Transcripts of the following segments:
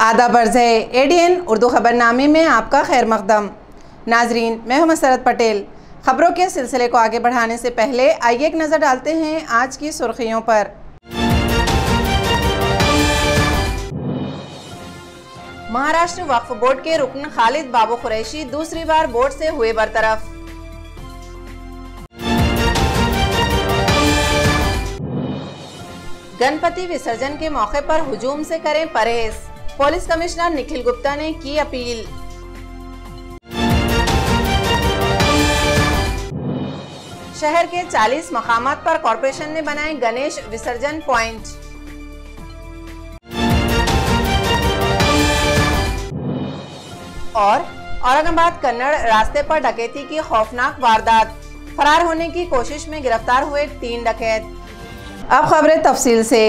आदाब अर्ज़ है एडीएन उर्दू खबरनामे में आपका खैर मकदम। नाजरीन, मैं हूं मसरत पटेल। खबरों के सिलसिले को आगे बढ़ाने से पहले आइए एक नज़र डालते हैं आज की सुर्खियों पर। महाराष्ट्र वक्फ बोर्ड के रुकन खालिद बाबू कुरैशी दूसरी बार बोर्ड से हुए बरतरफ। गणपति विसर्जन के मौके पर हुजूम से करें परहेज, पुलिस कमिश्नर निखिल गुप्ता ने की अपील। शहर के 40 मकामात पर कॉरपोरेशन ने बनाए गणेश विसर्जन पॉइंट। और औरंगाबाद कन्नड़ रास्ते पर डकैती की खौफनाक वारदात, फरार होने की कोशिश में गिरफ्तार हुए 3 डकैत। अब खबरें तफसील से।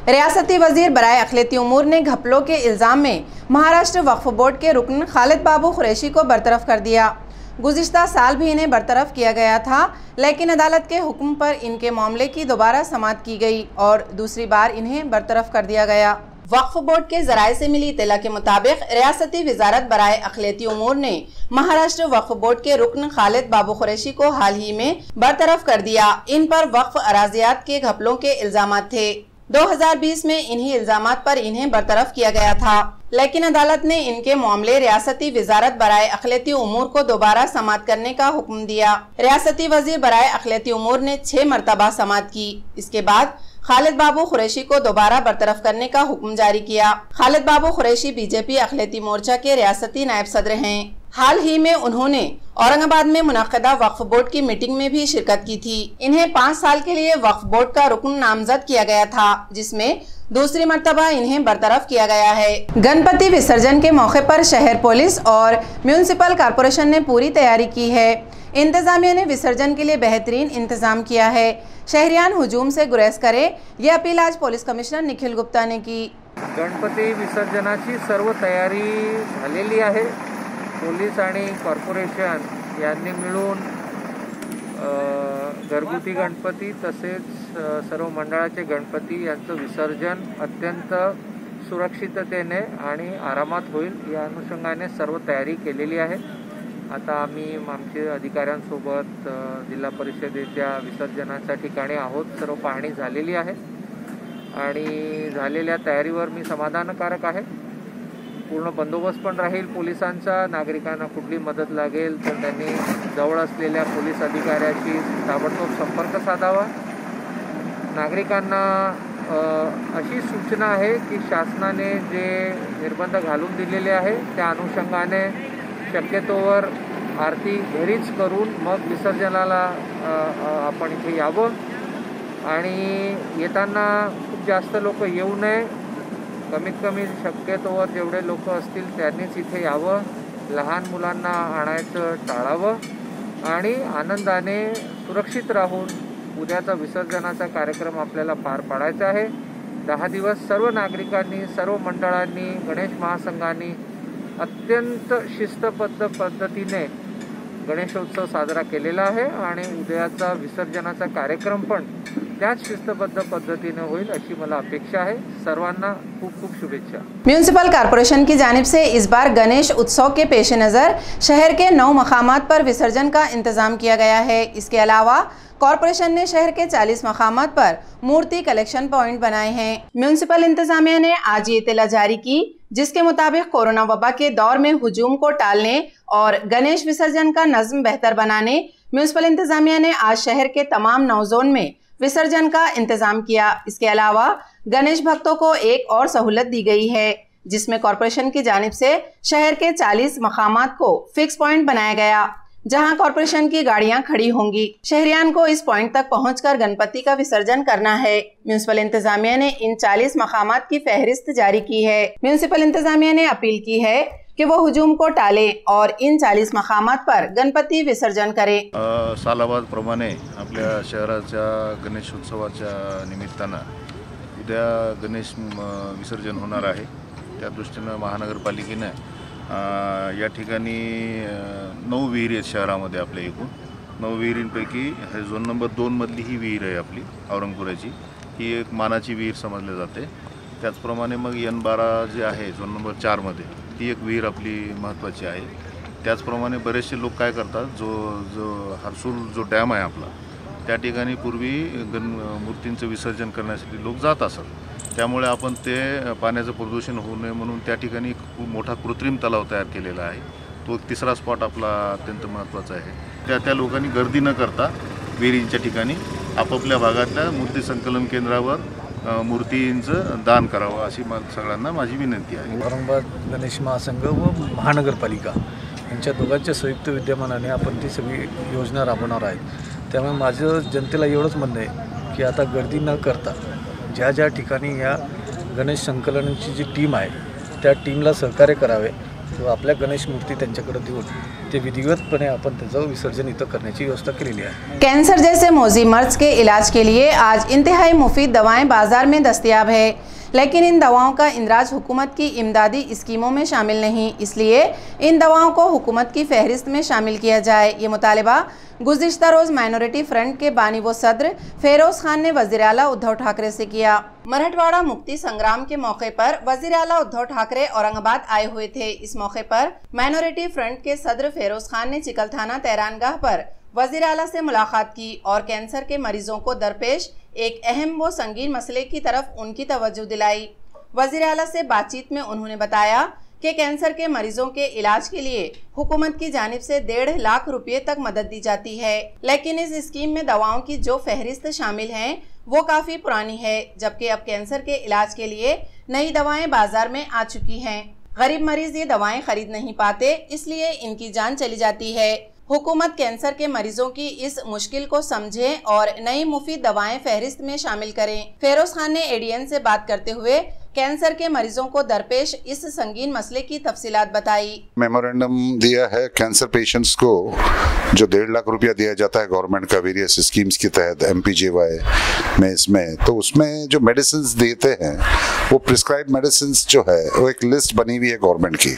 रियासती वजीर बराए अखिलती उमूर ने घपलों के इल्ज़ाम में महाराष्ट्र वक्फ बोर्ड के रुकन खालिद बाबू कुरैशी को बरतरफ कर दिया। गुज़िश्ता साल भी इन्हें बरतरफ किया गया था, लेकिन अदालत के हुक्म पर इनके मामले की दोबारा समाअत की गई और दूसरी बार इन्हें बरतरफ कर दिया गया। वक्फ बोर्ड के जराये से मिली इत्तला के मुताबिक रियासती वजारत बराए अखिलती उमूर ने महाराष्ट्र वक्फ बोर्ड के रुकन खालिद बाबू कुरैशी को हाल ही में बरतरफ कर दिया। इन पर वक्फ अराजियात के घपलों के इल्जाम थे। 2020 में इन्हीं इल्जामात पर इन्हें बरतरफ किया गया था, लेकिन अदालत ने इनके मामले रियासती वजारत बराए अखिलती उमूर को दोबारा समाअत करने का हुक्म दिया। रियासती वजीर बराए अखिलती उमूर ने 6 मरतबा समाअत की। इसके बाद खालिद बाबू कुरैशी को दोबारा बरतरफ करने का हुक्म जारी किया। खालिद बाबू कुरैशी बीजेपी अखिलती मोर्चा के रियासती नायब सदर हैं। हाल ही में उन्होंने औरंगाबाद में मुनक्किदा वक्फ बोर्ड की मीटिंग में भी शिरकत की थी। इन्हें 5 साल के लिए वक्फ बोर्ड का रुकन नामजद किया गया था, जिसमें दूसरी मर्तबा इन्हें बरतरफ किया गया है। गणपति विसर्जन के मौके पर शहर पुलिस और म्यूनिसिपल कॉरपोरेशन ने पूरी तैयारी की है। इंतजामिया ने विसर्जन के लिए बेहतरीन इंतजाम किया है। शहरियान हुजूम से गुरेज करे, ये अपील आज पुलिस कमिश्नर निखिल गुप्ता ने की। गणपती विसर्जनाची सर्व तयारी झालेली आहे। पोलीस आणि कॉर्पोरेशन यांनी मिळून घरगुती गणपती तसेच सर्व मंडळाचे गणपती यांचं विसर्जन अत्यंत सुरक्षिततेने आणि आरामात होईल या अनुषंगाने सर्व तयारी केलेली आहे। आता आम्ही आमच्या अधिकाऱ्यांसोबत जिल्हा परिषदेच्या विसर्जनाच्या ठिकाणी आहोत। सर्व पाहणी झालेली आहे आणि झालेल्या तयारीवर मी समाधानकारक आहे। पूर्ण बंदोबस्त पण राहील पोलिसांचा। नागरिकांना कुठली मदत लागेल तर त्यांनी जवळ असलेल्या पोलीस अधिकाऱ्याशी ताबडतोब संपर्क साधावा। नागरिकांना अशी सूचना आहे की शासनाने जे निर्बंध घालून दिलेले आहे त्या अनुषंगाने शक्यतोवर आरती घरीच करून मग विसर्जनाला आपण इथे यावं आणि येताना खूप जास्त लोक येऊ नये। कमीत कमी शक्यतोवर जेवढे लोक असतील त्यांनीच इथे यावं। लहान मुलांना आणायचं टाळावं आणि आनंदाने सुरक्षित राहून उद्याचा विसर्जनाचा कार्यक्रम आपल्याला पार पाडायचा आहे। 10 दिवस सर्व नागरिकांनी, सर्व मंडळांनी, गणेश महासंघांनी अत्यंत शिस्तबद्ध पद्धतीने गणेशोत्सव साजरा केलेला आहे आणि उद्याचा विसर्जनाचा कार्यक्रम पण त्याच शिस्तबद्ध पद्धतीने होईल अशी मला अपेक्षा है। सर्वांना खूब खूब शुभेच्छा। म्यूनिसिपल कॉरपोरेशन की जानिब से इस बार गणेश उत्सव के पेश नज़र शहर के 9 मकामात पर विसर्जन का इंतजाम किया गया है। इसके अलावा कॉरपोरेशन ने शहर के 40 मकामात पर मूर्ति कलेक्शन पॉइंट बनाए हैं। म्यूनिसिपल इंतजामिया ने आज ये इत्तला जारी की, जिसके मुताबिक कोरोना वबा के दौर में हुजूम को टालने और गणेश विसर्जन का नज़्म बेहतर बनाने म्यूनिसिपल इंतजामिया ने आज शहर के तमाम 9 जोन में विसर्जन का इंतजाम किया। इसके अलावा गणेश भक्तों को एक और सहूलत दी गई है, जिसमें कॉरपोरेशन की जानिब से शहर के 40 मकामात को फिक्स पॉइंट बनाया गया, जहां कॉरपोरेशन की गाड़ियां खड़ी होंगी। शहरियान को इस पॉइंट तक पहुंचकर गणपति का विसर्जन करना है। म्यूनिसिपल इंतजामिया ने इन 40 मकामात की फहरिस्त जारी की है। म्यूनिसिपल इंतजामिया ने अपील की है कि वो हुजूम को टाले और इन 40 मकामात पर गणपती विसर्जन करे। सालाबादप्रमाणे आपल्या शहराच्या गणेशोत्सवाच्या निमित्तानं उद्या गणेश विसर्जन होणार आहे। त्या दृष्टीनं महानगरपालिकेनं या ठिकाणी 9 विहिरी आहेत शहरामध्ये। आपल्या एकूण 9 विहिरींपैकी हे झोन नंबर 2 मधली ही विहीर आहे आपली औरंगपुराची, ही एक मानाची विहीर समजली जाते। त्याचप्रमाणे मग N12 जे आहे झोन नंबर 4 मध्ये ती एक विहीर आपली महत्त्वाची आहे। त्याचप्रमाणे बरेचसे लोक काय करतात, जो हर्सूल जो डॅम आहे आपला, त्या ठिकाणी पूर्वी मूर्तींचं विसर्जन करण्यासाठी लोक जात असत। त्यामुळे आपण ते पाण्याचं प्रदूषण होऊ नये म्हणून त्या ठिकाणी खूप मोठा कृत्रिम तलाव तयार केलेला आहे। तो एक तिसरा स्पॉट आपला अत्यंत महत्त्वाचा आहे। त्या लोकांनी गर्दी न करता विहिरींच्या ठिकाणी आपापल्या भागातल्या मूर्ती संकलन केंद्रावर मूर्तींचं दान करावं अशी सगळ्यांना माझी विनंती आहे। औरंगाबाद गणेश महासंघ व महानगरपालिका यांच्या दोघांच्या संयुक्त विद्यमानाने आपण ती सगळी योजना राबवणार आहेत। त्यामुळे माझं जनतेला एवढंच म्हणणं आहे की आता गर्दी न करता ज्या ज्या ठिकाणी या गणेश संकलनाची जी टीम आहे त्या टीमला सहकार्य करावे व आपल्या गणेश मूर्ती त्यांच्याकडे देऊन ते विधिवतपणे आपण त्याचं विसर्जन इथं करण्याची व्यवस्था केलेली आहे। कैंसर जैसे मौजी मर्ज के इलाज के लिए आज इंतहाई मुफीद दवाएं बाजार में दस्तयाब है, लेकिन इन दवाओं का इंदराज हुकूमत की इमदादी स्कीमों में शामिल नहीं, इसलिए इन दवाओं को हुकूमत की फहरिस्त में शामिल किया जाए। ये मुतालिबा गुज़िश्ता रोज़ माइनॉरिटी फ्रंट के बानी व सदर फेरोज खान ने वज़ीर आला उद्धव ठाकरे से किया। मराठवाड़ा मुक्ति संग्राम के मौके पर वज़ीर आला उद्धव ठाकरे औरंगाबाद आए हुए थे। इस मौके पर माइनॉरिटी फ्रंट के सदर फेरोज खान ने चिकलथाना तैरानगाह पर वज़ीर आला से मुलाकात की और कैंसर के मरीजों को दरपेश एक अहम व संगीन मसले की तरफ उनकी तवज्जो दिलाई। वज़ीर आला से बातचीत में उन्होंने बताया कि कैंसर के मरीजों के इलाज के लिए हुकूमत की जानिब से 1.5 लाख रुपए तक मदद दी जाती है, लेकिन इस स्कीम में दवाओं की जो फहरिस्त शामिल हैं वो काफ़ी पुरानी है, जबकि अब कैंसर के इलाज के लिए नई दवाएं बाजार में आ चुकी हैं। गरीब मरीज ये दवाएं खरीद नहीं पाते, इसलिए इनकी जान चली जाती है। हुकूमत कैंसर के मरीजों की इस मुश्किल को समझे और नई मुफीद दवाएं फहरिस्त में शामिल करें। फेरोज खान ने ADN से बात करते हुए कैंसर के मरीजों को दरपेश इस संगीन मसले की तफसीलात बताई। मेमोरेंडम दिया है कैंसर पेशेंट्स को जो 1.5 लाख रुपया दिया जाता है गवर्नमेंट का वेरियस स्कीम्स के तहत MPJY में, इसमें तो उसमें जो मेडिसिन देते हैं वो प्रिस्क्राइब मेडिसिन जो है वो एक लिस्ट बनी हुई है गवर्नमेंट की,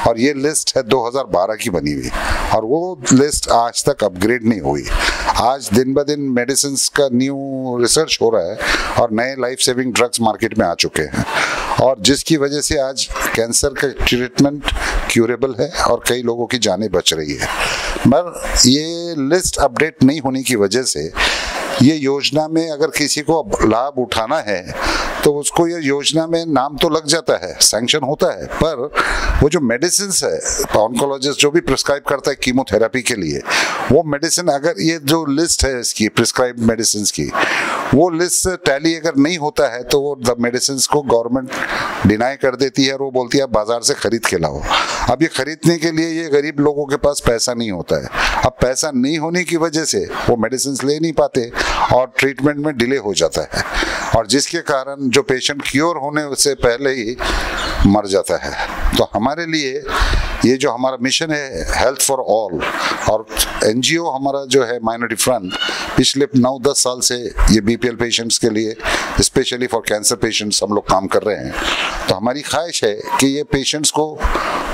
और ये लिस्ट है 2012 की बनी हुई, और वो लिस्ट आज तक अपग्रेड नहीं हुई। आज दिन ब दिन मेडिसिन का न्यू रिसर्च हो रहा है और नए लाइफ सेविंग ड्रग्स मार्केट में आ चुके हैं, और जिसकी वजह से आज कैंसर का ट्रीटमेंट क्यूरेबल है और कई लोगों की जानें बच रही है। मगर ये लिस्ट अपडेट नहीं होने की वजह से ये योजना में अगर किसी को लाभ उठाना है तो उसको ये योजना में नाम तो लग जाता है, सैंक्शन होता है, पर वो जो मेडिसिन है ऑन्कोलॉजिस्ट जो भी प्रिस्क्राइब करता है कीमोथेरेपी के लिए, वो मेडिसिन अगर ये जो लिस्ट है इसकी प्रिस्क्राइब मेडिसिन की, वो लिस्ट टैली अगर नहीं होता है तो वो मेडिसिन को गवर्नमेंट डिनाई कर देती है और वो बोलती है आप बाजार से खरीद के लाओ। अब ये खरीदने के लिए ये गरीब लोगों के पास पैसा नहीं होता है। अब पैसा नहीं होने की वजह से वो मेडिसिन ले नहीं पाते और ट्रीटमेंट में डिले हो जाता है, और जिसके कारण जो पेशेंट क्योर होने से पहले ही मर जाता है। तो हमारे लिए ये जो हमारा मिशन है हेल्थ फॉर ऑल, और NGO हमारा जो है माइनॉरिटी फ्रंट पिछले 9-10 साल से ये BPL पेशेंट्स के लिए स्पेशली फॉर कैंसर पेशेंट्स हम लोग काम कर रहे हैं। तो हमारी ख्वाहिश है कि ये पेशेंट्स को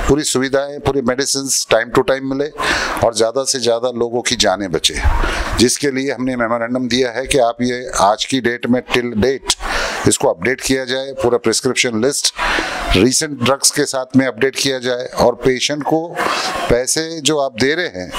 पूरी सुविधाएं, पूरी मेडिसिन टाइम टू टाइम मिले और ज़्यादा से ज़्यादा लोगों की जानें बचे, जिसके लिए हमने मेमोरेंडम दिया है कि आप ये आज की डेट में टिल डेट इसको अपडेट किया जाए, पूरा प्रिस्क्रिप्शन लिस्ट रीसेंट ड्रग्स के साथ में अपडेट किया जाए, और पेशेंट को पैसे जो आप दे रहे हैं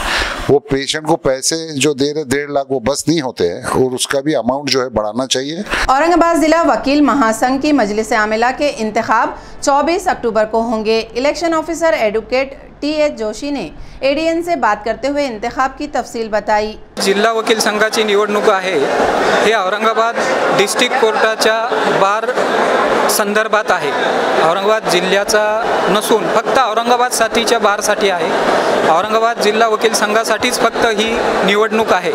वो पेशेंट को पैसे जो दे रहे 1.5 लाख वो बस नहीं होते हैं, और उसका भी अमाउंट जो है बढ़ाना चाहिए। औरंगाबाद जिला वकील महासंघ की मजलिस आमिला के इंतखाब 24 अक्टूबर को होंगे। Election officer advocate TH Joshi ने ADN से बात करते हुए इंतखाब की तफसील बताई। जिल्हा वकील संघाची निवडणूक आहे, हे औरंगाबाद डिस्ट्रिक्ट कोर्टाच्या बार संदर्भात आहे, औरंगाबाद जिल्ह्याचा नसून फक्त औरंगाबादसाठीच्या बारसाठी आहे. औरंगाबाद जिल्हा वकील संघासाठीच फक्त ही निवडणूक आहे.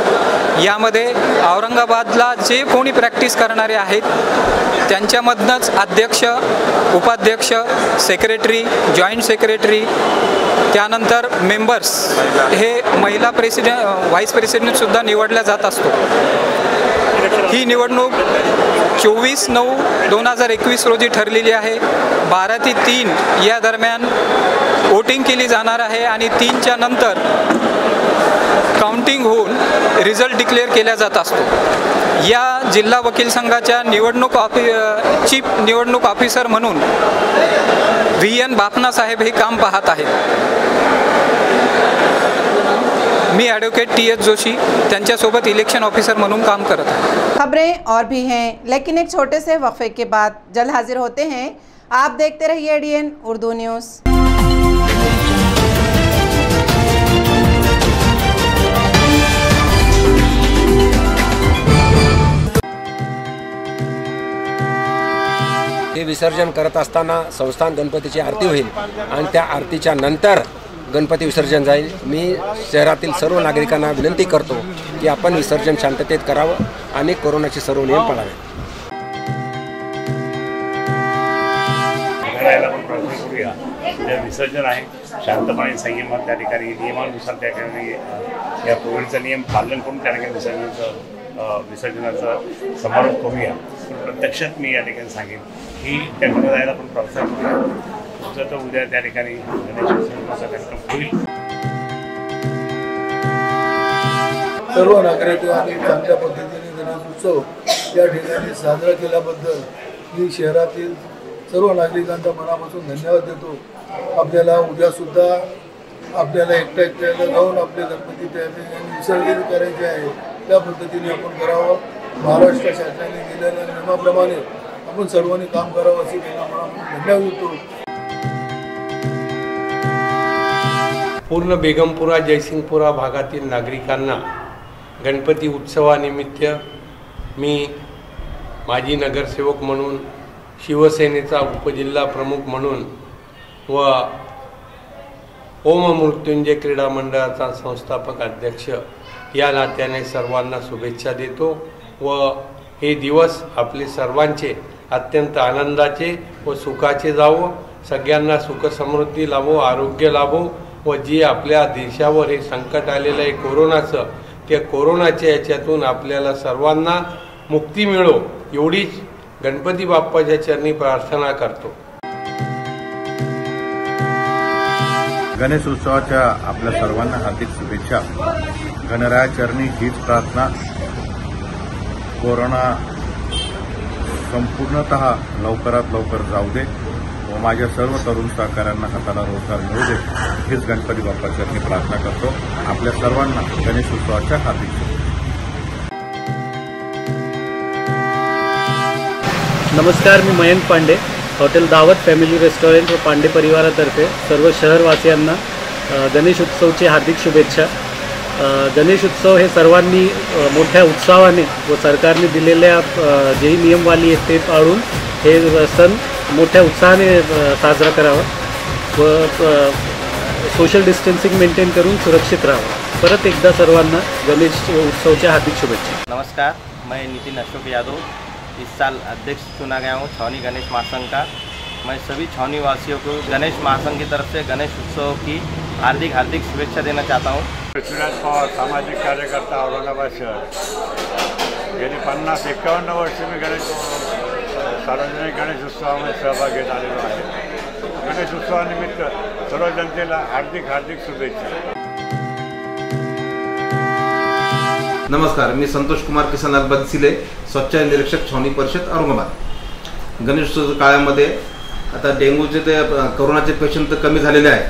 यामध्ये औरंगाबादला जे कोणी प्रॅक्टिस करणारे आहेत त्यांच्यामधनंच अध्यक्ष, उपाध्यक्ष, सेक्रेटरी, जॉईंट सेक्रेटरी, त्यानंतर मेंबर्स हे महिला व्हाईस प्रेसिडेंटसुद्धा निवडल्या जात असतो. ही निवडणूक 24/9/2021 रोजी ठरलेली आहे. 12 ते 3 या दरम्यान वोटिंग केली जाणार आहे आणि 3च्या नंतर काउंटिंग होऊन रिझल्ट डिक्लेअर केला जात असतो. या जिल्हा वकील संघाच्या चीफ निवडणूक ऑफिसर म्हणून VN बापना साहेब हे काम पाहत आहेत. मी ॲडव्होकेट TS जोशी त्यांच्यासोबत इलेक्शन ऑफिसर म्हणून काम करत आहे. खबरें और भी हैं, लेकिन एक छोटे से वक्फे के बाद जल्द हाजिर होते हैं. आप देखते रहिए ADN उर्दू न्यूज़. हे विसर्जन करत असताना संस्थान गणपतीची आरती होईल आणि त्या आरतीच्या नंतर गणपती विसर्जन जाईल. मी शहरातील सर्व नागरिकांना विनंती करतो की आपण विसर्जन शांततेत करावं आणि कोरोनाचे सर्व नियम पाळावे. जे विसर्जन आहे शांतपणे संयमात त्या ठिकाणी नियमानुसार त्या ठिकाणी या कोविडचा नियम पालन करून त्या ठिकाणी विसर्जनाचा समारोप करूया. प्रत्यक्षात मी या ठिकाणी सांगेन की त्याकडे जायला पण प्रोत्साहन करूया. तुमचं तर उद्या त्या ठिकाणी गणेश विसर्जनाचा कार्यक्रम होईल. सर्व नागरिकांनी चांगल्या पद्धतीने गणेशोत्सव या ठिकाणी साजरा केल्याबद्दल मी शहरातील सर्व नागरिकांचा मनापासून धन्यवाद देतो. आपल्याला उद्यासुद्धा आपल्याला एकट्याला जाऊन आपले गणपती त्या ठिकाणी विसर्जन करायचे आहे. त्या पद्धतीने आपण करावं. महाराष्ट्र शासनाने दिलेल्या नियमाप्रमाणे आपण सर्वांनी काम करावं असे त्यांना मनापासून धन्यवाद देतो. पूर्ण बेगमपुरा जयसिंगपुरा भागातील नागरिकांना गणपती उत्सवानिमित्त मी माजी नगरसेवक म्हणून, शिवसेनेचा उपजिल्हा प्रमुख म्हणून व ओम मृत्युंजय क्रीडा मंडळाचा संस्थापक अध्यक्ष या नात्याने सर्वांना शुभेच्छा देतो व हे दिवस आपले सर्वांचे अत्यंत आनंदाचे व सुखाचे जावो. सगळ्यांना सुख समृद्धी लाभो, आरोग्य लाभो व जी आपल्या देशावर हे संकट आलेलं आहे कोरोनाचं, त्या कोरोनाच्या याच्यातून आपल्याला सर्वांना मुक्ती मिळो एवढीच गणपती बाप्पाच्या चरणी प्रार्थना करतो. गणेश उत्सवाच्या आपल्या सर्वांना हार्दिक शुभेच्छा. गणरायाचरणी हीच प्रार्थना, कोरोना संपूर्णतः लवकरात लवकर जाऊ दे व माझ्या सर्व तरुण सहकाऱ्यांना हाताला रोजगार मिळू दे हीच गणपती बाप्पाचरणी प्रार्थना करतो. आपल्या सर्वांना गणेश उत्सवाच्या हार्दिक शुभेच्छा. नमस्कार, मी मयंक पांडे, हॉटेल दावत फॅमिली रेस्टॉरंट व पांडे परिवारातर्फे सर्व शहरवासियांना गणेश उत्सवची हार्दिक शुभेच्छा. गणेश उत्सव हे सर्वांनी मोठ्या उत्साहाने व सरकारने दिलेल्या जेही नियमवाली आहेत ते पाळून हे सण मोठ्या उत्साहाने साजरा करावा व सोशल डिस्टन्सिंग मेंटेन करून सुरक्षित राहावं. परत एकदा सर्वांना गणेश उत्सवच्या हार्दिक शुभेच्छा. नमस्कार, मैं नितिन अशोक यादव इस साल अध्यक्ष चुना गया हूँ छावनी गणेश महासंघ का. मैं सभी छावनी वासियों को गणेश महासंघ की तरफ से गणेश उत्सव की हार्दिक हार्दिक शुभेच्छा देना चाहता हूँ. पृथ्वीराज पवार, सामाजिक कार्यकर्ता, औरंगाबाद शहर. गेली 50-51 वर्ष मी सार्वजनिक गणेश उत्सवामध्ये सहभाग घेत आलेलो आहे. गणेश उत्सवानिमित्त सर्व जनतेला हार्दिक हार्दिक शुभेच्छा. नमस्कार, मी संतोष कुमार किसन अल्बदसिले, स्वच्छता निरीक्षक छावनी परिषद औरंगाबाद. गणेशोत्सव काळामध्ये आता डेंग्यूचे ते कोरोनाचे पेशंट तर कमी झालेले आहे,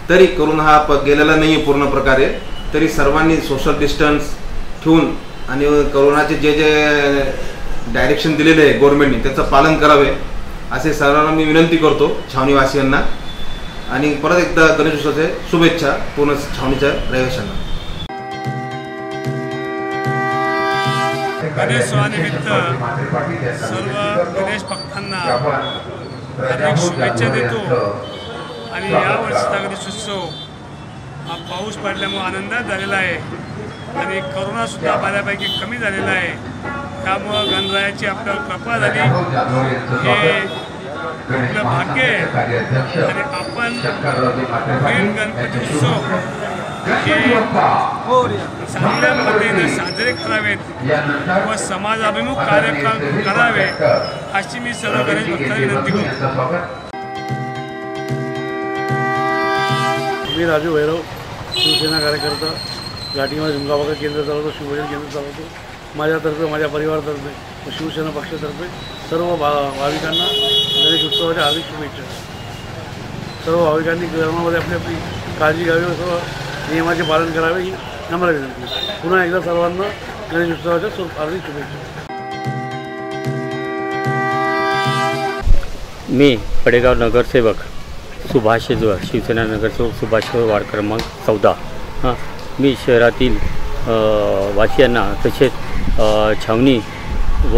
तरी कोरोना हा गेलेला नाही आहे पूर्ण प्रकारे. तरी सर्वांनी सोशल डिस्टन्स ठेवून आणि कोरोनाचे जे जे डायरेक्शन दिलेले आहे गव्हर्नमेंटने त्याचं पालन करावे असे सर्वांना मी विनंती करतो छावणीवासियांना. आणि परत एकदा गणेशोत्सवाच्या शुभेच्छा पूर्ण छावणीच्या रहिवाशांना. गणेशोत्सवानिमित्त सर्व गणेश भक्तांना हार्दिक शुभेच्छा देतो आणि यावर्षीचा गणेशोत्सव हा पाऊस पडल्यामुळे आनंदात झालेला आहे आणि करोनासुद्धा बऱ्यापैकी कमी झालेला आहे. त्यामुळं गणरायाची आपल्यावर कृपा झाली हे आपलं भाग्य आहे आणि आपण मेन गणपती उत्सव हे चांगल्या पद्धतीने साजरे करावेत व समाजाभिमुख कार्यक्रम करावे अशी मी सर्व गणेश भक्तांना विनंती करतो. मी राजू भैरव, शिवसेना कार्यकर्ता, घाटीमध्ये झुंगाबागा केंद्र चालवतो, शिवभोजन केंद्र चालवतो. माझ्यातर्फे, माझ्या परिवारातर्फे, शिवसेना पक्षातर्फे सर्व भाविकांना गणेश उत्सवाच्या हार्दिक शुभेच्छा. सर्व भाविकांनी धर्मामध्ये आपली आपली काळजी घ्यावी व सर्व नियमाचे पालन करावे ही नम्र विनंती. पुन्हा एकदा सर्वांना गणेश उत्सवाच्या हार्दिक शुभेच्छा. मी पडेगाव नगरसेवक सुभाष शिवसेना नगरसेवक सुभाष वार्ड क्रमांक 14. मी शहरातील वासियांना तसेच छावणी व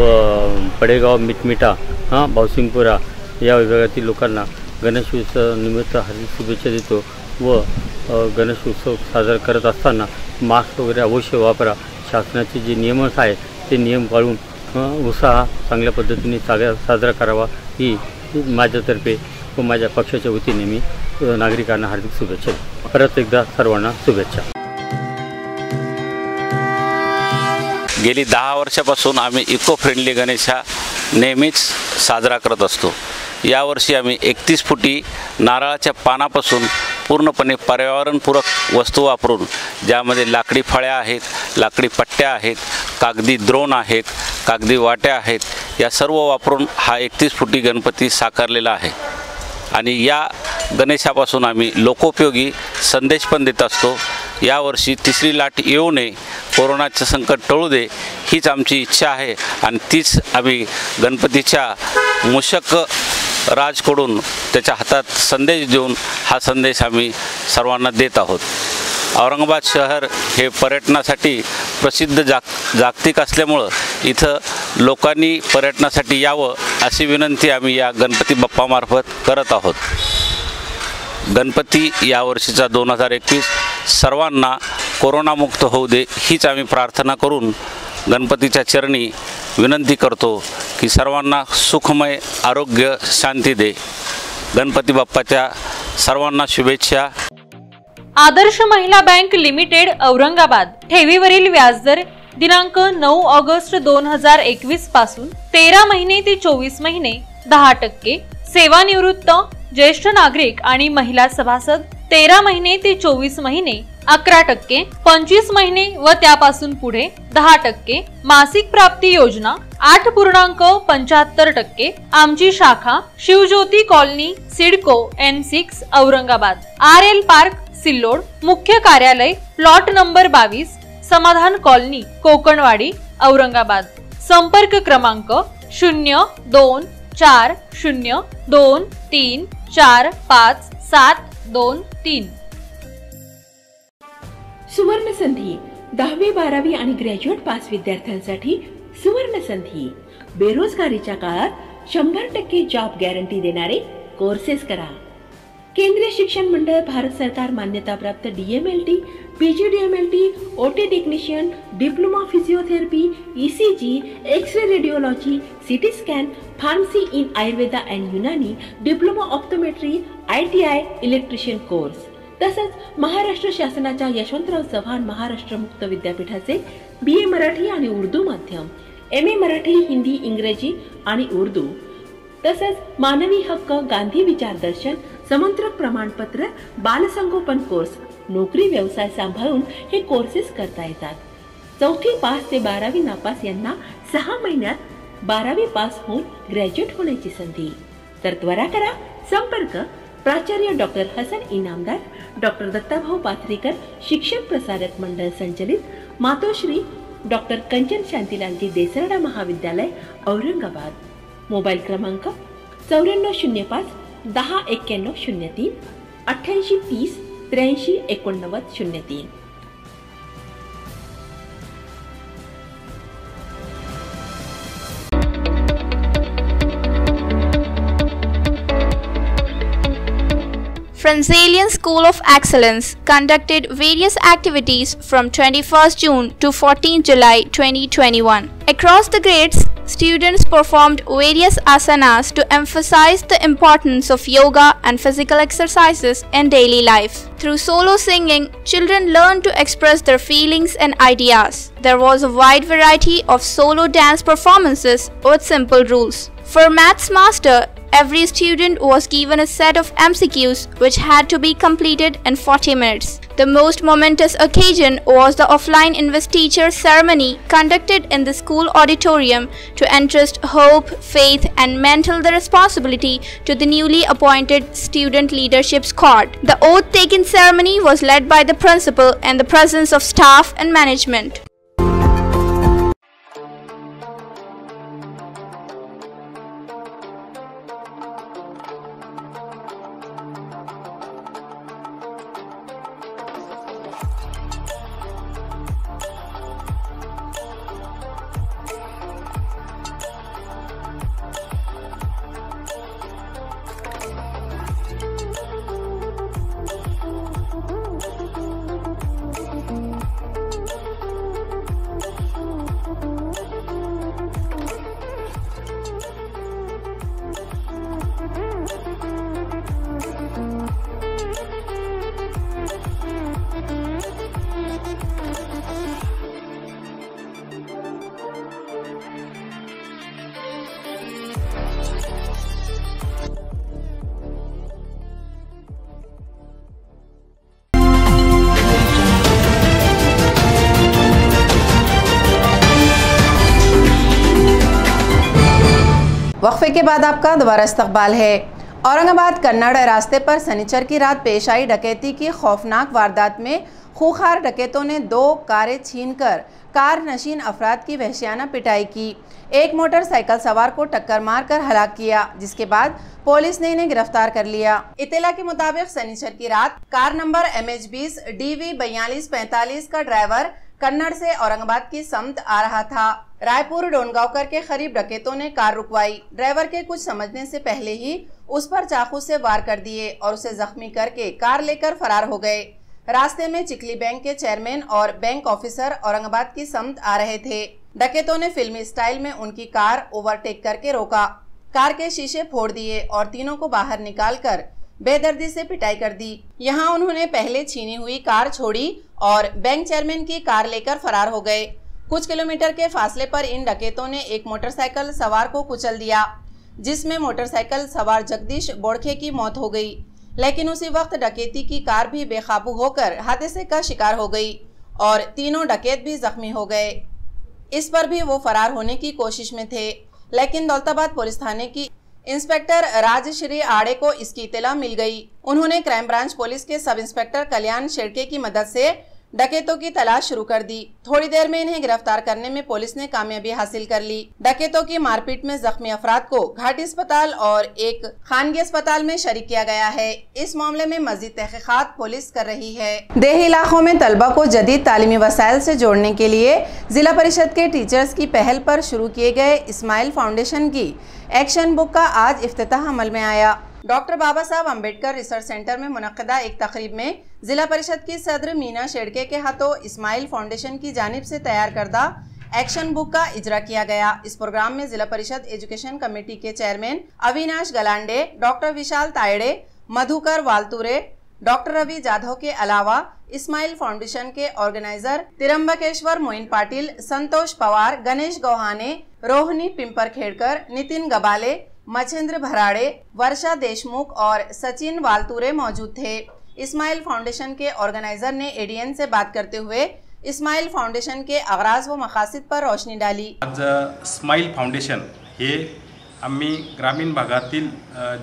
पडेगाव मिटमिटा भावसिंगपुरा या विभागातील लोकांना गणेश उत्सव निमित्त हार्दिक शुभेच्छा देतो व गणेश उत्सव साजरा करत असताना मास्क वगैरे अवश्य वापरा. शासनाचे जे नियम आहे ते नियम पाळून उत्साह चांगल्या पद्धतीने साजरा करावा ही माझ्यातर्फे व माझ्या पक्षाच्या वतीने मी नागरिकांना हार्दिक शुभेच्छा. परत एकदा सर्वांना शुभेच्छा. गेली 10 वर्षापासून आम्ही इको फ्रेंडली गणेश हा नेहमीच साजरा करत असतो. यावर्षी आम्ही 31 फुटी नारळाच्या पानापासून पूर्णपणे पर्यावरणपूरक वस्तू वापरून, ज्यामध्ये लाकडी फळ्या आहेत, लाकडी पट्ट्या आहेत, कागदी द्रोण आहेत, कागदी वाट्या आहेत, या सर्व वापरून हा 31 फुटी गणपती साकारलेला आहे. आणि या गणेशापासून आम्ही लोकोपयोगी संदेश पण देत असतो. यावर्षी 3री लाट येऊ नये, कोरोनाचं संकट टळू दे हीच आमची इच्छा आहे आणि तीच आम्ही गणपतीच्या मूषक राजकडून त्याच्या हातात संदेश देऊन हा संदेश आम्ही सर्वांना देत आहोत. औरंगाबाद शहर हे पर्यटनासाठी प्रसिद्ध जागतिक असल्यामुळं इथं लोकांनी पर्यटनासाठी यावं अशी विनंती आम्ही या गणपती बाप्पामार्फत करत आहोत. गणपती यावर्षीचा 2021 सर्वांना कोरोनामुक्त होऊ दे हीच आम्ही प्रार्थना करून गणपतीच्या चरणी विनंती करतो की सर्वांना सुखमय आरोग्य शांती दे. गणपती बाप्पाच्या सर्वांना शुभेच्छा. आदर्श महिला बँक लिमिटेड औरंगाबाद ठेवीवरील व्याजदर दिनांक 9 ऑगस्ट 2021 पासून 13 महिने ते 24 महिने 10%, सेवानिवृत्त ज्येष्ठ नागरिक आणि महिला सभासद 13 महिने ते 24 महिने 11%, 25 महिने व त्यापासून पुढे 10%, मासिक प्राप्ती योजना 8.75%. आमची शाखा Shivjyoti colony CIDCO N6 Aurangabad, RL park Sillod, मुख्य कार्यालय प्लॉट नंबर 22, समाधान कॉलनी कोकणवाडी औरंगाबाद. संपर्क क्रमांक 024023457323. सुवर्ण संधी 10वी 12वी आणि ग्रॅज्युएट पास विद्यार्थ्यांसाठी सुवर्ण संधी. बेरोजगारीच्या काळात 100% जॉब गॅरंटी देणारे कोर्सेस करा. केंद्रीय शिक्षण मंडळ, भारत सरकार मान्यताप्राप्त DMLT, PGDMLT, OT technician, diploma physiotherapy, ECG, x-ray radiology, CT scan, pharmacy in Ayurveda and Unani, diploma optometry, ITI electrician course. तसंच महाराष्ट्र शासनाच्या यशवंतराव चव्हाण महाराष्ट्र मुक्त विद्यापीठाचे BA मराठी आणि उर्दू माध्यम, MA मराठी, हिंदी, इंग्रजी आणि उर्दू, तसंच मानवी हक्क, गांधी विचार दर्शन, समंत्रक प्रमाणपत्र, बालसंगोपन कोर्स, नोकरी व्यवसाय सांभाळून हे कोर्सेस करता येतात. 4थी पास ते 12वी नापास यांना 6 महिन्यात 12वी पास होऊन ग्रॅज्युएट होण्याची संधी. तर त्वरा करा. संपर्क प्राचार्य डॉक्टर हसन इनामदार, डॉक्टर दत्ताभाऊ पाथरीकर, शिक्षण प्रसारक मंडळ संचलित, मातोश्री डॉक्टर कंचन शांतीलालजी देसरडा महाविद्यालय औरंगाबाद. मोबाईल क्रमांक 9405 109103 8830 83 8903. Franzelian School of Excellence conducted various activities from 21st June to 14 July 2021. Across the grades, students performed various asanas to emphasize the importance of yoga and physical exercises in daily life. Through solo singing, children learned to express their feelings and ideas. There was a wide variety of solo dance performances with simple rules. For Maths Master, every student was given a set of MCQs which had to be completed in 40 minutes. The most momentous occasion was the offline investiture ceremony conducted in the school auditorium to entrust hope, faith and mental the responsibility to the newly appointed student leadership squad. The oath taking ceremony was led by the principal in the presence of staff and management. वक्फे के बाद आपका दोबारा इस्तकबाल है। औरंगाबाद कन्नड़ रास्ते पर शनिचर की रात पेश आई डकैती की खौफनाक वारदात में खूंखार डकैतों ने 2 कारें छीनकर कार नशीन अफराद की वहशियाना पिटाई की। एक मोटरसाइकिल सवार को टक्कर मारकर हलाक किया, जिसके बाद पुलिस ने इन्हें गिरफ्तार कर लिया। इत्तला के मुताबिक शनिचर की रात कार नंबर MH20 DV 4245 का ड्राइवर कन्नड़ से औरंगाबाद की समत आ रहा था। रायपुर डोनगांवकर के करीब डकैतों ने कार रुकवाई। ड्राइवर के कुछ समझने से पहले ही उस पर चाकू से वार कर दिए और उसे जख्मी करके कार लेकर फरार हो गए। रास्ते में चिकली बैंक के चेयरमैन और बैंक ऑफिसर औरंगाबाद की समत आ रहे थे। डकैतों ने फिल्मी स्टाइल में उनकी कार ओवरटेक करके रोका, कार के शीशे फोड़ दिए और तीनों को बाहर निकालकर बेदर्दी से पिटाई कर दी। यहाँ उन्होंने पहले छीनी हुई कार छोड़ी और बैंक चेयरमैन की कार लेकर फरार हो गए। कुछ किलोमीटर के फासले पर इन डकैतों ने एक मोटरसाइकिल सवार को कुचल दिया, जिसमें मोटरसाइकिल सवार जगदीश बोड़खे की मौत हो गई। लेकिन उसी वक्त डकैती की कार भी बेकाबू होकर हादसे का शिकार हो गई और तीनों डकैत भी जख्मी हो गए। इस पर भी वो फरार होने की कोशिश में थे, लेकिन दौलताबाद पुलिस थाने की इंस्पेक्टर राजश्री आड़े को इसकी इत्तला मिल गई। उन्होंने क्राइम ब्रांच पुलिस के सब इंस्पेक्टर कल्याण शेड़के की मदद से डकैतों की तलाश शुरू कर दी। थोड़ी देर में इन्हें गिरफ्तार करने में पुलिस ने कामयाबी हासिल कर ली। डकैतों की मारपीट में जख्मी अफराद को घाटी अस्पताल और एक खानगी अस्पताल में शरीक किया गया है। इस मामले में मजीद तहकीकात पुलिस कर रही है। देही इलाकों में तलबा को जदीद तालीमी वसाइल से जोड़ने के लिए जिला परिषद के टीचर्स की पहल पर शुरू किए गए इस्माइल फाउंडेशन की एक्शन बुक का आज इफ्तिताह अमल में आया। डॉक्टर बाबा साहब अम्बेडकर रिसर्च सेंटर में मुनक्किदा एक तकरीब में जिला परिषद की सदर मीना शेड़के के हाथों इस्माइल फाउंडेशन की जानिब से तैयार करदा एक्शन बुक का इजरा किया गया। इस प्रोग्राम में जिला परिषद एजुकेशन कमेटी के चेयरमैन अविनाश गलांडे, डॉक्टर विशाल तायड़े, मधुकर वालतुरे, डॉक्टर रवि जाधव के अलावा इस्माइल फाउंडेशन के ऑर्गेनाइजर तिरंबकेश्वर मोइन पाटिल, संतोष पवार, गणेश गौहाने, रोहिणी पिंपर खेड़कर, नितिन गबाले, मछेंद्र भराड़े, वर्षा देशमुख और सचिन वालतुरे मौजूद थे। इस्माइल फाउंडेशन के ऑर्गेनाइजर ने एडीएन से बात करते हुए इस्माइल फाउंडेशन के अगराज व मकासद पर रोशनी डाली। आज स्माइल फाउंडेशन हे आम्ही ग्रामीण भागातील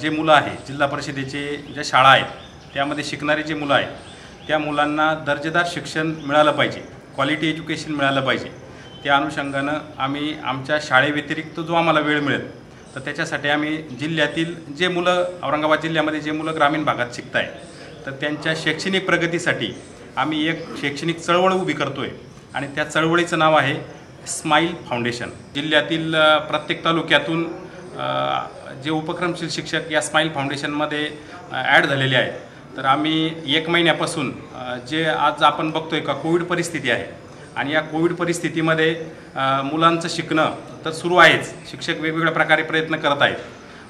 जे मुलं आहे, जिल्हा परिषदेचे ज्या शाळा आहेत त्यामध्ये शिकणारी जे मुलं आहेत त्या मुलांना दर्जेदार शिक्षण मिळालं पाहिजे, क्वालिटी एज्युकेशन मिळालं पाहिजे, त्या अनुषंगानं आम्ही आमच्या शाळेव्यतिरिक्त जो आम्हाला वेळ मिळेल तर त्याच्यासाठी आम्ही जिल्ह्यातील जे मुलं औरंगाबाद जिल्ह्यामध्ये जे मुलं ग्रामीण भागात शिकत आहेत तर त्यांच्या शैक्षणिक प्रगतीसाठी आम्ही एक शैक्षणिक चळवळ उभी करतोय आणि त्या चळवळीचं नाव आहे स्माइल फाउंडेशन। जिल्ह्यातील प्रत्येक तालुक्यातून जे उपक्रमशील शिक्षक या स्माइल फाउंडेशनमध्ये ॲड झालेले आहेत तर आम्ही 1 महिन्यापासून जे आज आपण बघतोय का कोविड परिस्थिती आहे आणि या कोविड परिस्थितीमध्ये मुलांचं शिकणं तर सुरू आहेच, शिक्षक वेगवेगळ्या प्रकारे प्रयत्न करत आहेत,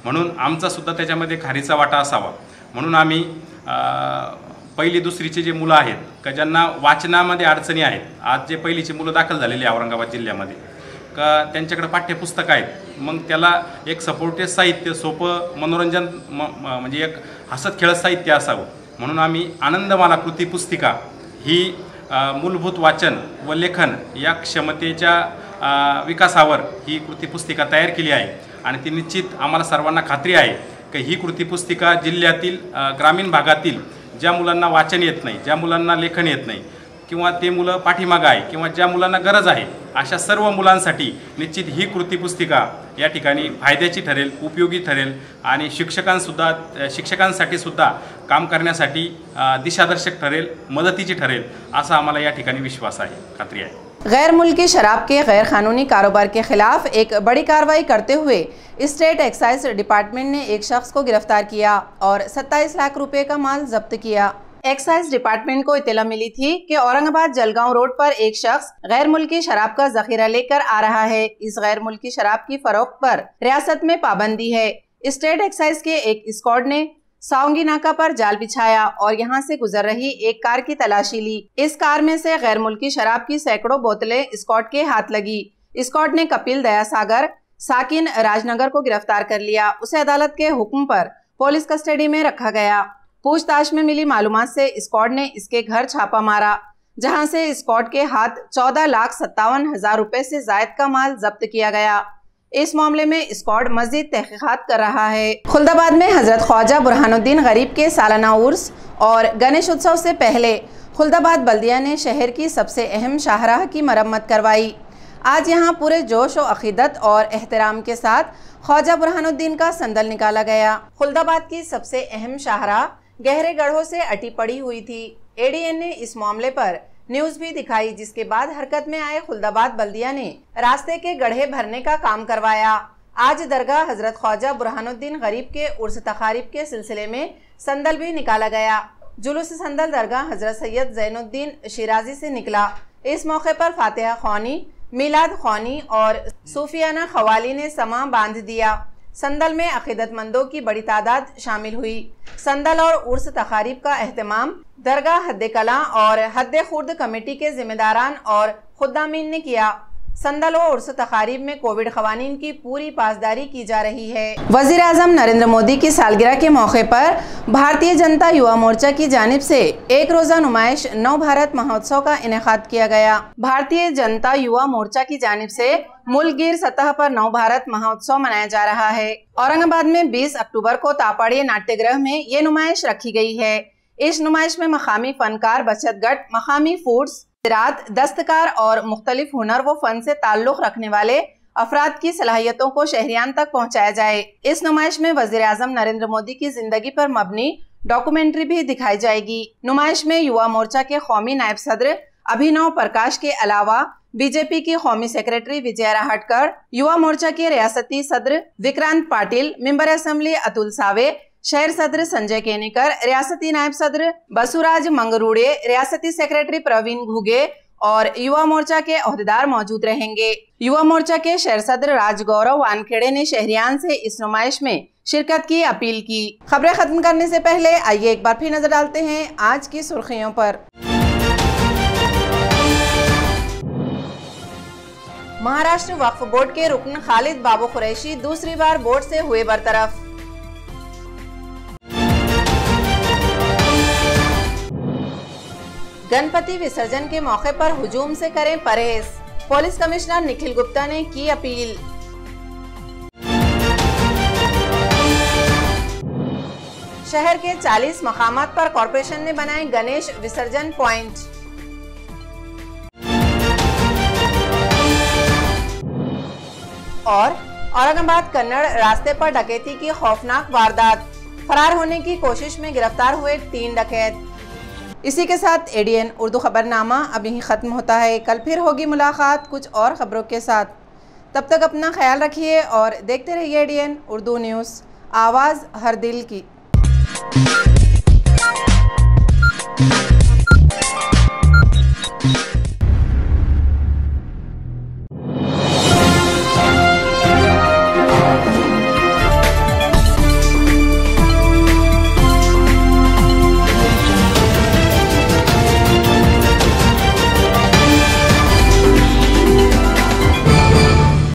म्हणून आमचासुद्धा त्याच्यामध्ये खारीचा वाटा असावा म्हणून आम्ही पहिली दुसरीचे जे मुलं आहेत का ज्यांना वाचनामध्ये अडचणी आहेत, आज जे पहिलीची मुलं दाखल झालेली आहे औरंगाबाद जिल्ह्यामध्ये का त्यांच्याकडे पाठ्यपुस्तकं आहेत, मग त्याला एक सपोर्टिव्ह साहित्य सोपं मनोरंजन म्हणजे एक हसत खेळत साहित्य असावं म्हणून आम्ही आनंदमाला कृती पुस्तिका ही मूलभूत वाचन व लेखन या क्षमतेच्या विकासावर ही कृतीपुस्तिका तयार केली आहे आणि ती निश्चित आम्हाला सर्वांना खात्री आहे की ही कृतीपुस्तिका जिल्ह्यातील ग्रामीण भागातील ज्या मुलांना वाचन येत नाही, ज्या मुलांना लेखन येत नाही किंवा ते मुलं पाठीमागं आहे किंवा ज्या मुलांना गरज आहे अशा सर्व मुलांसाठी निश्चित ही कृतीपुस्तिका या ठिकाणी फायद्याची ठरेल, उपयोगी ठरेल आणि शिक्षकांसाठी सुद्धा काम करण्यासाठी दिशादर्शक ठरेल, मदतीची ठरेल असा आम्हाला या ठिकाणी विश्वास आहे, खात्री आहे। गैर मुल्की शराब के गैर कानूनी कारोबार के खिलाफ एक बड़ी कार्रवाई करते हुए स्टेट एक्साइज डिपार्टमेंट ने एक शख्स को गिरफ्तार किया और 27 लाख रुपए का माल जब्त किया। एक्साइज डिपार्टमेंट को इत्तला मिली थी कि औरंगाबाद जलगांव रोड पर एक शख्स गैर मुल्की शराब का जखीरा लेकर आ रहा है। इस गैर मुल्की शराब की फरोख्त पर रियासत में पाबंदी है। स्टेट एक्साइज के एक स्क्वाड ने सावंगी नाका पर जाल बिछाया और यहां से गुजर रही एक कार की तलाशी ली। इस कार में से गैर मुल्की शराब की सैकड़ों बोतलें स्क्वाड के हाथ लगी। स्क्वाड ने कपिल दयासागर साकिन राजनगर को गिरफ्तार कर लिया। उसे अदालत के हुक्म पर पुलिस कस्टडी में रखा गया। पूछताछ में मिली मालूमात से स्क्वाड ने इसके घर छापा मारा, जहां से स्क्वाड के हाथ 14,57,000 रुपए से जायद का माल जब्त किया गया। इस मामले में स्क्वाड मजीद तहकीकात कर रहा है। खुल्दाबाद में हजरत ख्वाजा बुरहानुद्दीन गरीब के सालाना उर्स और गणेश उत्सव से पहले खुल्दाबाद बल्दिया ने शहर की सबसे अहम शाहराह की मरम्मत करवाई। आज यहां पूरे जोश और अकीदत और एहतराम के साथ ख्वाजा बुरहानुद्दीन का संदल निकाला गया। खुल्दाबाद की सबसे अहम शाहराह गहरे गढ़ों से अटी पड़ी हुई थी। एडीएन ने इस मामले पर न्यूज भी दिखाई, जिसके बाद हरकत में आए खुल्दाबाद बल्दिया ने रास्ते के गड्ढे भरने का काम करवाया। आज दरगाह हजरत ख्वाजा बुरहानुद्दीन गरीब के उर्स तकारीब के सिलसिले में संदल भी निकाला गया। जुलूस संदल दरगाह हजरत सैयद जैनुद्दीन शिराजी से निकला। इस मौके पर फातिहा ख्वानी, मिलाद ख्वानी और सूफियाना खवाली ने समा बांध दिया। संदल में अकीदतमंदों की बड़ी तादाद शामिल हुई। संदल और उर्स तकारीब का एहतमाम दरगाह हद्द कला और हद्द खुर्द कमेटी के जिम्मेदारान और खुद्दामीन ने किया। संदल और उर्स तकारीब में कोविड क़वानीन की पूरी पासदारी की जा रही है। वज़ीर आज़म नरेंद्र मोदी की सालगिरह के मौके पर भारतीय जनता युवा मोर्चा की जानिब से एक रोज़ा नुमाइश नव भारत महोत्सव का इनेकाद किया गया। भारतीय जनता युवा मोर्चा की जानिब से मुल्क गिर सतह पर नव भारत महोत्सव मनाया जा रहा है। औरंगाबाद में 20 अक्टूबर को तापाड़ी नाट्यगृह में ये नुमाइश रखी गई है। इस नुमाइश में मकामी फनकार, बचत गट, मकामी फूड्स, ज़राअत, दस्तकार और मुख्तलिफ हुनर व फन से ताल्लुक़ रखने वाले अफराद की सलाहियतों को शहरियान तक पहुँचाया जाए। इस नुमाइश में वज़ीर आज़म नरेंद्र मोदी की जिंदगी पर मबनी डॉक्यूमेंट्री भी दिखाई जाएगी। नुमाइश में युवा मोर्चा के कौमी नायब सदर अभिनव प्रकाश के अलावा बीजेपी की कौमी सेक्रेटरी विजया राहटकर, युवा मोर्चा के रियासती सदर विक्रांत पाटिल, मेंबर असेंबली अतुल सावे, शहर सदर संजय केनेकर, रियासती नायब सदर बसुराज मंगरूड़े, रियासती सेक्रेटरी प्रवीण घुगे और युवा मोर्चा के ओहदेदार मौजूद रहेंगे। युवा मोर्चा के शहर सदर राजगौरव वानखेड़े ने शहरियान से इस नुमाइश में शिरकत की अपील की। खबरें खत्म करने से पहले आइए एक बार फिर नजर डालते हैं आज की सुर्खियों पर। महाराष्ट्र वक्फ बोर्ड के रुकन खालिद बाबू कुरैशी दूसरी बार बोर्ड से हुए बरतरफ। गणपति विसर्जन के मौके पर हुजूम से करें परहेज, पुलिस कमिश्नर निखिल गुप्ता ने की अपील। शहर के 40 मकामात पर कॉरपोरेशन ने बनाए गणेश विसर्जन पॉइंट। और औरंगाबाद कन्नड़ रास्ते पर डकैती की खौफनाक वारदात, फरार होने की कोशिश में गिरफ्तार हुए 3 डकैत। इसी के साथ एडीएन उर्दू खबरनामा अब यहीं ख़त्म होता है। कल फिर होगी मुलाकात कुछ और ख़बरों के साथ। तब तक अपना ख्याल रखिए और देखते रहिए एडीएन उर्दू न्यूज़, आवाज़ हर दिल की। है।